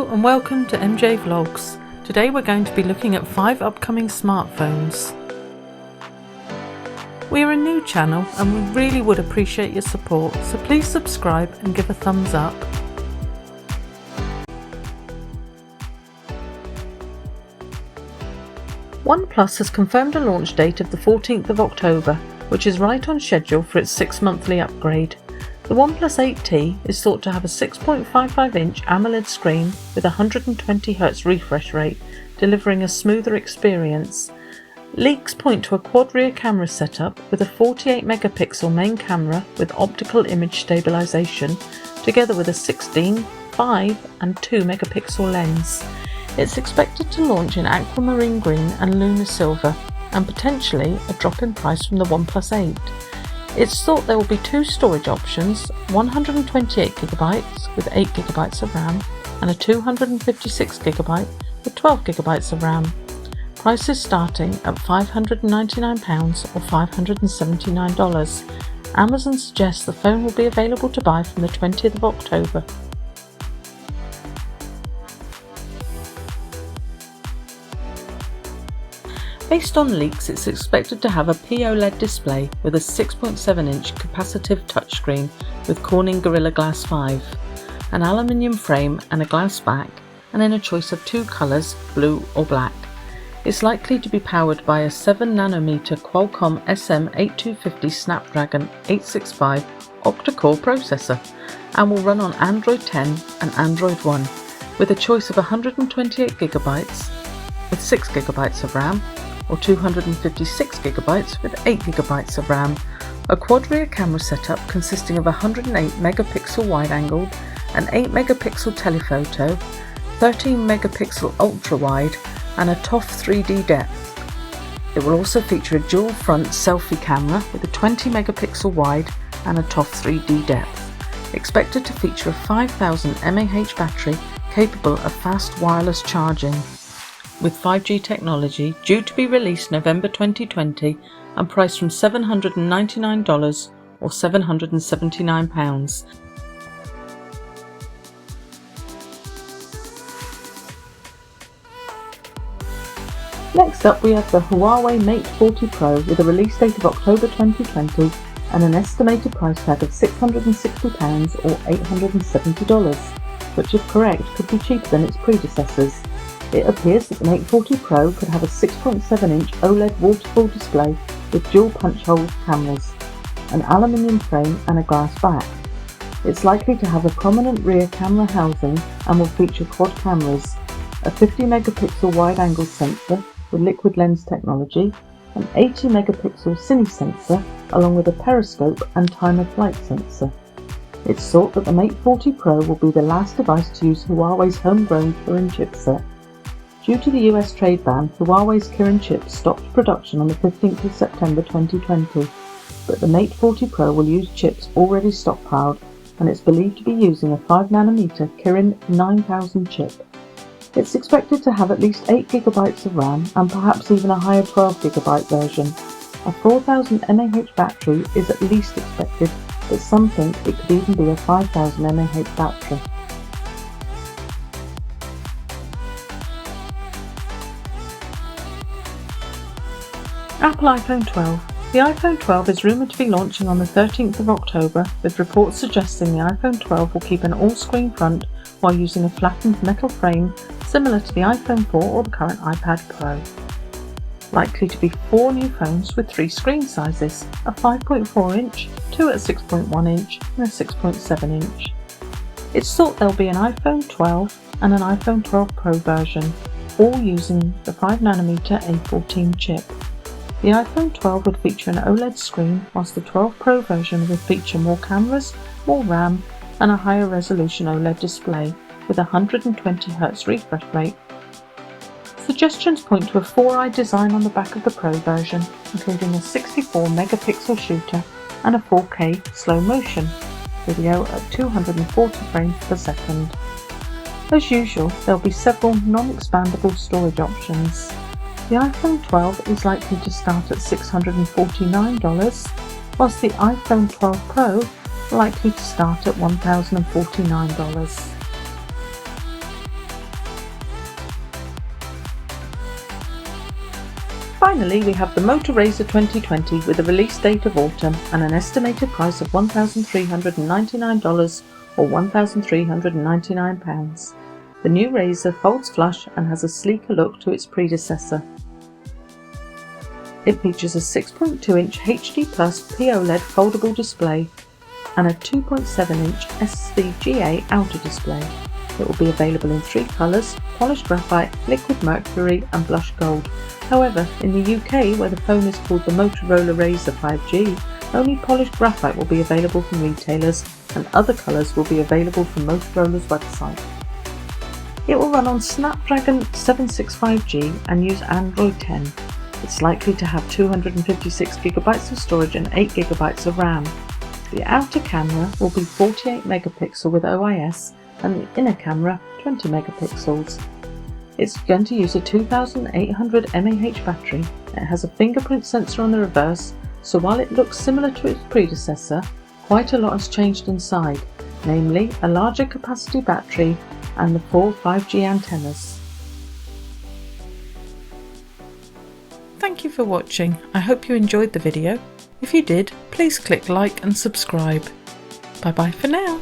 Hello and welcome to MJ Vlogs. Today we're going to be looking at 5 upcoming smartphones. We are a new channel and we really would appreciate your support, so please subscribe and give a thumbs up. OnePlus has confirmed a launch date of the 14th of October, which is right on schedule for its 6-monthly upgrade. The OnePlus 8T is thought to have a 6.55-inch AMOLED screen with 120Hz refresh rate, delivering a smoother experience. Leaks point to a quad rear camera setup with a 48-megapixel main camera with optical image stabilization, together with a 16, 5 and 2-megapixel lens. It's expected to launch in aquamarine green and lunar silver, and potentially a drop in price from the OnePlus 8. It's thought there will be 2 storage options, 128GB with 8GB of RAM and a 256GB with 12GB of RAM. Prices starting at £599 or $579. Amazon suggests the phone will be available to buy from the 20th of October. Based on leaks, it's expected to have a POLED display with a 6.7-inch capacitive touchscreen with Corning Gorilla Glass 5, an aluminium frame and a glass back, and in a choice of 2 colours, blue or black. It's likely to be powered by a 7nm Qualcomm SM8250 Snapdragon 865 octa-core processor and will run on Android 10 and Android One, with a choice of 128GB with 6GB of RAM or 256GB with 8GB of RAM, a quad rear camera setup consisting of 108-megapixel wide-angled, an 8-megapixel telephoto, 13-megapixel ultra-wide and a TOF 3D depth. It will also feature a dual front selfie camera with a 20-megapixel wide and a TOF 3D depth. Expected to feature a 5000 mAh battery capable of fast wireless charging, with 5G technology, due to be released November 2020 and priced from $799 or £779. Next up we have the Huawei Mate 40 Pro with a release date of October 2020 and an estimated price tag of £660 or $870, which if correct could be cheaper than its predecessors. It appears that the Mate 40 Pro could have a 6.7-inch OLED waterfall display with dual punch hole cameras, an aluminium frame and a glass back. It's likely to have a prominent rear camera housing and will feature quad cameras, a 50-megapixel wide-angle sensor with liquid lens technology, an 80-megapixel cine sensor along with a periscope and time-of-flight sensor. It's thought that the Mate 40 Pro will be the last device to use Huawei's homegrown Kirin chipset. Due to the US trade ban, Huawei's Kirin chip stopped production on the 15th of September 2020, but the Mate 40 Pro will use chips already stockpiled, and it's believed to be using a 5nm Kirin 9000 chip. It's expected to have at least 8GB of RAM and perhaps even a higher 12GB version. A 4000 mAh battery is at least expected, but some think it could even be a 5000 mAh battery. Apple iPhone 12. The iPhone 12 is rumoured to be launching on the 13th of October, with reports suggesting the iPhone 12 will keep an all-screen front while using a flattened metal frame similar to the iPhone 4 or the current iPad Pro. Likely to be 4 new phones with 3 screen sizes, a 5.4-inch, 2 at 6.1-inch and a 6.7-inch. It's thought there'll be an iPhone 12 and an iPhone 12 Pro version, all using the 5nm A14 chip. The iPhone 12 would feature an OLED screen, whilst the 12 Pro version would feature more cameras, more RAM and a higher resolution OLED display with a 120Hz refresh rate. Suggestions point to a 4-eye design on the back of the Pro version, including a 64-megapixel shooter and a 4K slow motion video at 240 frames per second. As usual, there will be several non-expandable storage options. The iPhone 12 is likely to start at $649, whilst the iPhone 12 Pro likely to start at $1,049. Finally, we have the Motor Razr 2020 with a release date of autumn and an estimated price of $1,399 or £1,399. The new razor folds flush and has a sleeker look to its predecessor. It features a 6.2-inch HD+ POLED foldable display and a 2.7-inch SVGA outer display. It will be available in 3 colours: polished graphite, liquid mercury and blush gold. However, in the UK, where the phone is called the Motorola Razr 5G, only polished graphite will be available from retailers and other colours will be available from Motorola's website. It will run on Snapdragon 765G and use Android 10. It's likely to have 256GB of storage and 8GB of RAM. The outer camera will be 48 megapixel with OIS and the inner camera 20 megapixels. It's going to use a 2800 mAh battery. It has a fingerprint sensor on the reverse, so while it looks similar to its predecessor, quite a lot has changed inside, namely a larger capacity battery and the 4 5G antennas. Thank you for watching. I hope you enjoyed the video. If you did, please click like and subscribe. Bye bye for now.